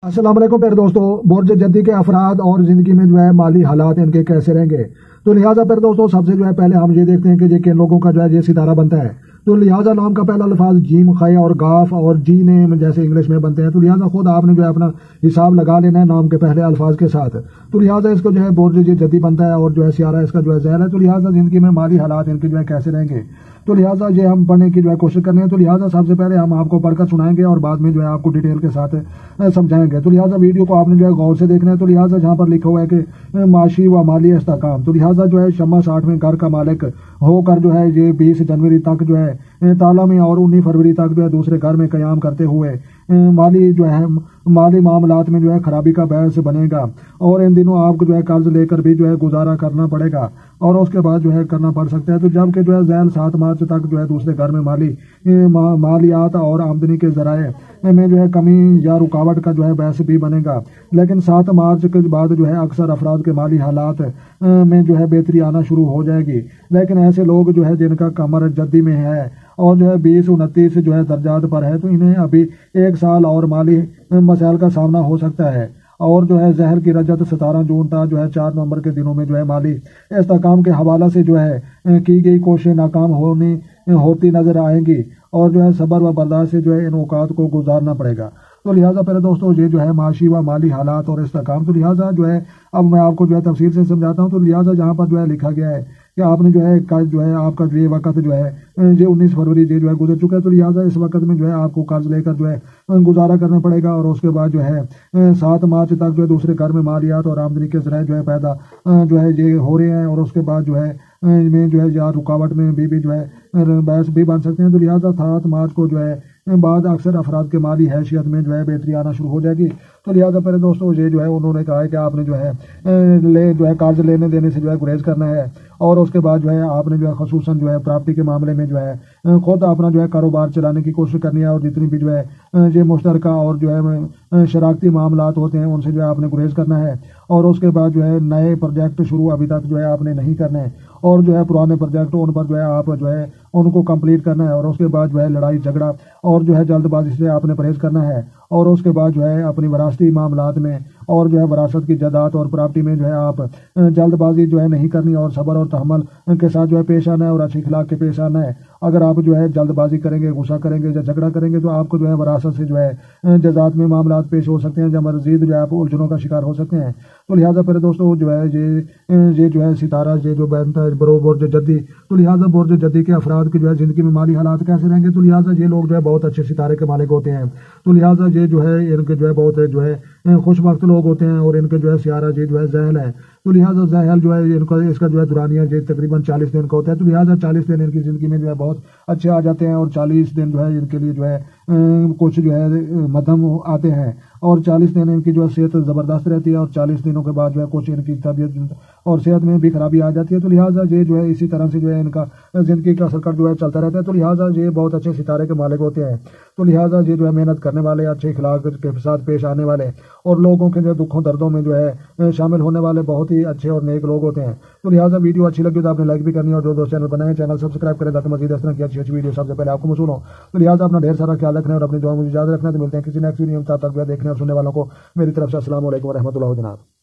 السلام علیکم پھر دوستو، برج جدی کے افراد اور زندگی میں جو ہے مالی حالات ان کے کیسے رہیں گے، تو لہٰذا پھر دوستو سب سے جو ہے پہلے ہم یہ دیکھتے ہیں کہ یہ کن لوگوں کا جو ہے یہ ستارہ بنتا ہے۔ تو لہٰذا نام کا پہلا الفاظ جیم خے اور گاف اور جی نیم جیسے انگلش میں بنتے ہیں، تو لہٰذا خود آپ نے جو ہے اپنا حساب لگا لینا ہے نام کے پہلے الفاظ کے ساتھ۔ تو لہٰذا اس کو جو ہے برج جدی بنتا ہے اور جو ہے سیارہ اس کا جو ہے زہر ہے، تو لہٰذا زندگی میں مالی حالات ان کے جو ہے کیسے رہیں گے، تو لہٰذا یہ ہم پڑھنے کی جو ہے کوشش کرنے ہیں۔ تو لہٰذا سب سے پہلے ہم آپ کو پڑھ کر سنائیں گے اور بعد میں جو ہے آپ کو ڈیٹیل کے ساتھ سمجھائیں گے۔ تو لہٰذا ویڈیو کو آپ نے جو ہے غور سے دیکھنا ہے۔ تو لہٰذا جہاں پر لکھا ہوا ہے کہ معاشی و مالی استحکام، تو لہٰذا جو ہے شمع 60 میں گھر کا مالک ہو کر جو ہے یہ 20 جنوری تک جو ہے تالا میں اور 19 فروری تک جو ہے دوسرے گھر میں قیام کرتے ہوئے مالی جو ہے مالی معاملات میں جو ہے خرابی کا باعث بنے گا، اور ان دنوں آپ کو جو ہے قرض لے کر بھی جو ہے گزارا کرنا پڑے گا اور اس کے بعد جو ہے کرنا پڑ سکتا ہے۔ تو جبکہ جو ہے ذیل 7 مارچ تک جو ہے دوسرے گھر میں مالیات اور آمدنی کے ذرائع میں جو ہے کمی یا رکاوٹ کا جو ہے باعث بھی بنے گا، لیکن 7 مارچ کے بعد جو ہے اکثر افراد کے مالی حالات میں جو ہے بہتری آنا شروع ہو جائے گی۔ لیکن ایسے لوگ جو ہے جن کا کمر جدی میں ہے اور جو ہے 20-29 جو ہے درجات پر ہے، تو انہیں ابھی 1 سال اور مالی مسائل کا سامنا ہو سکتا ہے، اور جو ہے زہر کی رجت 17 جون تا جو ہے 4 نومبر کے دنوں میں جو ہے مالی استحکام کے حوالہ سے جو ہے کی گئی کوششیں ناکام ہوتی نظر آئیں گی، اور جو ہے صبر و برداشت سے جو ہے ان اوقات کو گزارنا پڑے گا۔ تو لہٰذا پہلے دوستوں یہ جو ہے معاشی و مالی حالات اور استحکام، تو لہٰذا جو ہے اب میں آپ کو جو ہے تفصیل سے سمجھاتا ہوں۔ تو لہٰذا جہاں پر جو ہے لکھا گیا ہے کہ آپ نے جو ہے آپ کا یہ وقت جو ہے یہ 19 فروری یہ جو ہے گزر چکا ہے، تو لہٰذا اس وقت میں جو ہے آپ کو قرض لے کر جو ہے گزارا کرنا پڑے گا، اور اس کے بعد جو ہے 7 مارچ تک جو ہے دوسرے گھر میں مالیات اور آمدنی کے ذرائع جو ہے پیدا جو ہے یہ ہو رہے ہیں، اور اس کے بعد جو ہے میں جو ہے یا رکاوٹ میں بھی جو ہے باعث بھی بن سکتے ہیں۔ تو لہٰذا 7 مارچ کو جو ہے بعد اکثر افراد کے مالی حیثیت میں جو ہے بہتری آنا شروع ہو جائے گی۔ تو لہٰذا پہلے دوستوں یہ جو ہے انہوں نے کہا ہے کہ آپ نے جو ہے قرض لینے دینے سے جو ہے گریز کرنا ہے، اور اس کے بعد جو ہے آپ نے جو ہے خصوصاً جو ہے پراپرٹی کے معاملے میں جو ہے خود اپنا جو ہے کاروبار چلانے کی کوشش کرنی ہے، اور جتنی بھی جو ہے یہ مشترکہ اور جو ہے شراکتی معاملات ہوتے ہیں ان سے جو ہے آپ نے گریز کرنا ہے، اور اس کے بعد جو ہے نئے پروجیکٹ شروع ابھی تک جو ہے آپ نے نہیں کرنے، اور جو ہے پرانے پروجیکٹ ان پر جو ہے آپ جو ہے ان کو کمپلیٹ کرنا ہے، اور اس کے بعد جو ہے لڑائی جھگڑا اور جو ہے جلد بازی سے آپ نے پرہیز کرنا ہے، اور اس کے بعد جو ہے اپنی وراثتی معاملات میں اور جو ہے وراثت کی جائیداد اور پراپرٹی میں جو ہے آپ جلد بازی جو ہے نہیں کرنی، اور صبر اور تحمل کے ساتھ جو ہے پیش آنا ہے، اور اچھی اخلاق کے پیش آنا ہے۔ اگر آپ جو ہے جلد بازی کریں گے، غصہ کریں گے یا جھگڑا کریں گے، تو آپ کو جو ہے وراثت سے جو ہے جائیداد میں معاملات پیش ہو سکتے ہیں، یا مزید جو ہے آپ الجھنوں کا شکار ہو سکتے ہیں۔ تو لہٰذا پھر دوستوں جو ہے یہ جو ہے ستارہ یہ جو بنتا ہے برج جدی، تو لہٰذا برج جدی کے افراد کی جو ہے زندگی میں مالی حالات کیسے رہیں گے، تو لہٰذا یہ لوگ جو ہے بہت اچھے ستارے کے مالک ہوتے ہیں۔ تو لہٰذا یہ جو ہے ان کے جو ہے بہت جو ہے خوش وقت لوگ ہوتے ہیں، اور ان کے جو ہے سیارہ یہ جو ہے زحل ہے، تو لہٰذا زحل جو ہے ان کا اس کا جو ہے دورانیہ یہ تقریباً 40 دن کا ہوتا ہے۔ تو لہٰذا 40 دن ان کی زندگی میں جو ہے بہت اچھے آ جاتے ہیں، اور 40 دن جو ہے ان کے لیے جو ہے کچھ جو ہے مدھم آتے ہیں، اور 40 دن ان کی جو ہے صحت زبردست رہتی ہے، اور 40 دنوں کے بعد جو ہے کچھ ان کی طبیعت اور صحت میں بھی خرابی آ جاتی ہے۔ تو لہٰذا یہ جو ہے اسی طرح سے جو ہے ان کا زندگی کا سرکٹ جو ہے چلتا رہتا ہے۔ تو لہٰذا یہ بہت اچھے ستارے کے مالک ہوتے ہیں۔ تو لہٰذا یہ جو ہے محنت کرنے والے، اچھے اخلاق کے ساتھ پیش آنے والے، اور لوگوں کے جو دکھوں دردوں میں جو ہے شامل ہونے والے بہت ہی اچھے اور نیک لوگ ہوتے ہیں۔ تو لہٰذا ویڈیو اچھی لگی تو آپ نے لائک بھی کرنی ہے، اور جو دوست چینل بنائے چینل سبسکرائب کریں تاکہ مزید اس طرح کی اچھی ویڈیو سب سے پہلے آپ کو موصول ہو۔ تو لہٰذا اپنا ڈھیر سارا خیال رکھنا ہے، اور اپنی دعاؤں میں اجازت رکھنا ہے۔ تو ملتے ہیں کسی نیکسٹ ویڈیو میں، تب تک دیکھنے اور سننے والوں کو میری طرف سے السلام علیکم ورحمۃ اللہ جناب۔